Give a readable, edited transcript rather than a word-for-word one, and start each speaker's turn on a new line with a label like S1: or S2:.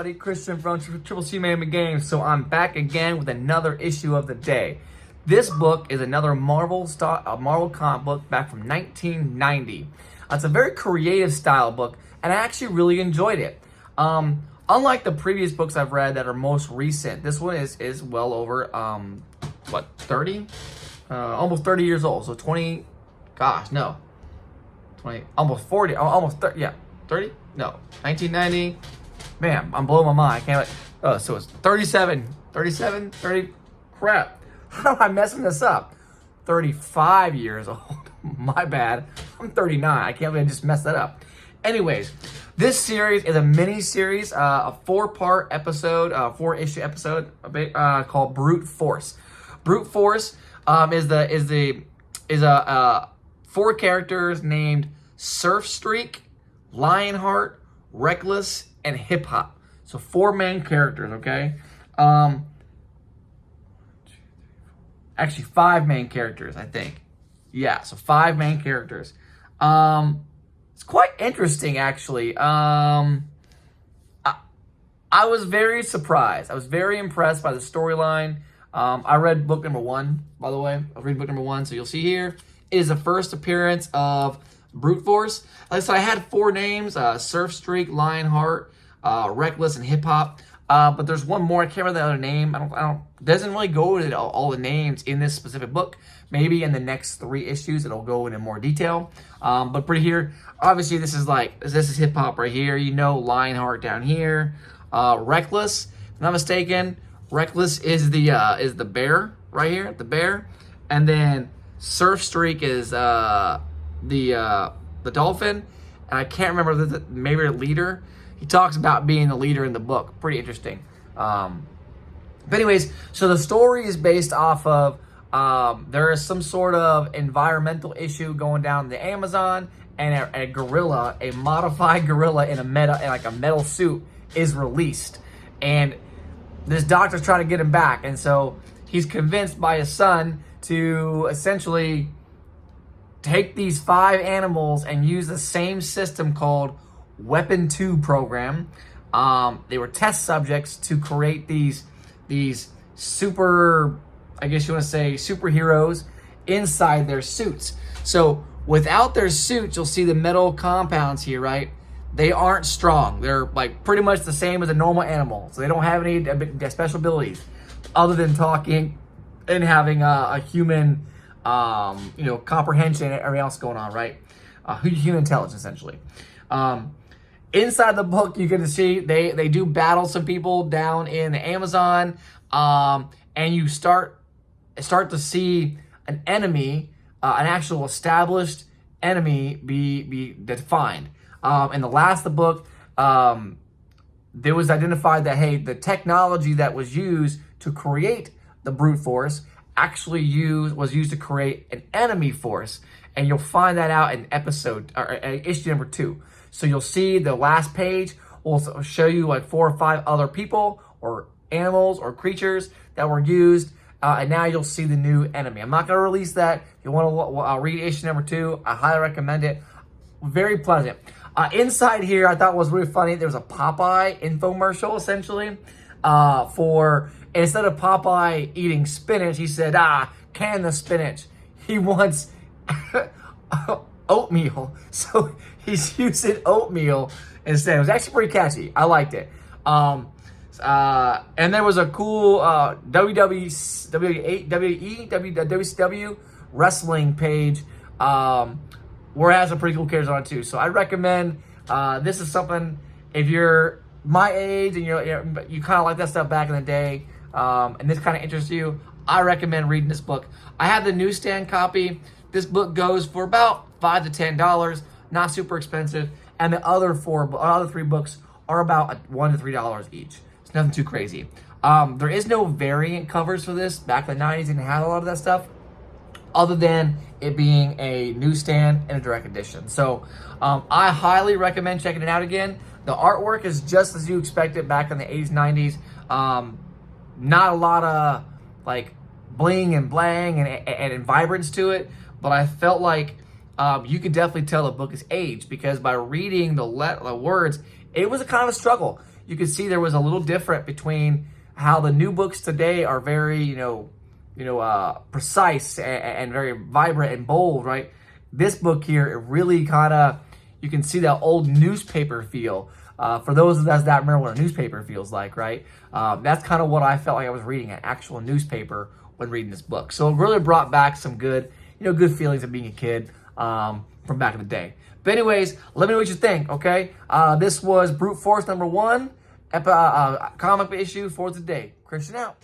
S1: everybody, Christian from Triple C Man Games. So I'm back again with another issue of the day. This book is another Marvel comic book back from 1990. It's a very creative style book, and I actually really enjoyed it. Unlike the previous books I've read that are most recent, this one is well over 30, almost 30 years old. So 20, gosh, no, 20, almost 40, almost 30, yeah, 30. No, 1990. Man, I'm blowing my mind. I can't. So it's 37, 30. Crap. How am I messing this up? 35 years old. My bad. I'm 39. I can't believe I just messed that up. Anyways, this series is a mini series, a 4-part episode, 4-issue episode, called Brute Force. Brute Force is 4 characters named Surfstreak, Lionheart, Reckless, and Hip Hop. So 4 main characters, okay? Actually 5 main characters, I think. Yeah, so 5 main characters. It's quite interesting, actually. I was very surprised. I was very impressed by the storyline. I read book number 1, by the way. I'll read book number 1, so you'll see here is the first appearance of Brute Force. Like I said, I had 4 names: Surfstreak, Lionheart, Reckless, and Hip Hop. But there's one more. I can't remember the other name. Doesn't really go into all the names in this specific book. Maybe in the next 3 issues it'll go into more detail. But pretty here, obviously this is Hip Hop right here. You know, Lionheart down here. Reckless, if I'm not mistaken, Reckless is the bear right here, the bear, and then Surfstreak is the dolphin, and I can't remember maybe the leader. He talks about being the leader in the book. Pretty interesting. But anyways, so the story is based off of there is some sort of environmental issue going down in the Amazon, and a gorilla, a modified gorilla in a metal suit, is released, and this doctor's trying to get him back, and so he's convinced by his son to essentially take these 5 animals and use the same system called Weapon 2 program. They were test subjects to create these super, I guess you want to say, superheroes inside their suits. So without their suits, you'll see the metal compounds here, right? They aren't strong. They're like pretty much the same as a normal animal. So they don't have any special abilities other than talking and having a human, comprehension and everything else going on, right? Human intelligence, essentially. Inside the book, you get to see they do battle some people down in the Amazon, and you start to see an enemy, an actual established enemy, be defined. In the last of the book, there was identified that, hey, the technology that was used to create the brute force actually was used to create an enemy force, and you'll find that out in issue number 2. So you'll see the last page will show you like 4 or 5 other people or animals or creatures that were used, and now you'll see the new enemy. I'm not going to release that. If you want to read issue number 2, I highly recommend it. Very pleasant. Inside here, I thought was really funny. There was a Popeye infomercial, essentially, for instead of Popeye eating spinach, he said, can the spinach. He wants oatmeal. So he's using oatmeal instead. It was actually pretty catchy. I liked it. And there was a cool WCW wrestling page where it has some pretty cool characters on it too. So I recommend, this is something, if you're my age and you kind of like that stuff back in the day, and this kind of interests you, I recommend reading this book. I have the newsstand copy. This book goes for about $5 to $10, not super expensive, and the other 3 books are about $1 to $3 each. It's nothing too crazy. There is no variant covers for this. Back in the 90s, didn't have a lot of that stuff, other than it being a newsstand and a direct edition. So I highly recommend checking it out again. The artwork is just as you expected back in the 80s, 90s. Not a lot of like bling and blang and vibrance to it, but I felt like you could definitely tell the book is aged, because by reading the words, it was a kind of struggle. you can see there was a little different between how the new books today are very, precise and very vibrant and bold, right? This book here, it really kind of, you can see that old newspaper feel. For those of us that remember what a newspaper feels like, right? That's kind of what I felt like I was reading, an actual newspaper when reading this book. So it really brought back some good, good feelings of being a kid from back in the day. But anyways, let me know what you think, okay? This was Brute Force number 1, comic issue for today. Christian out.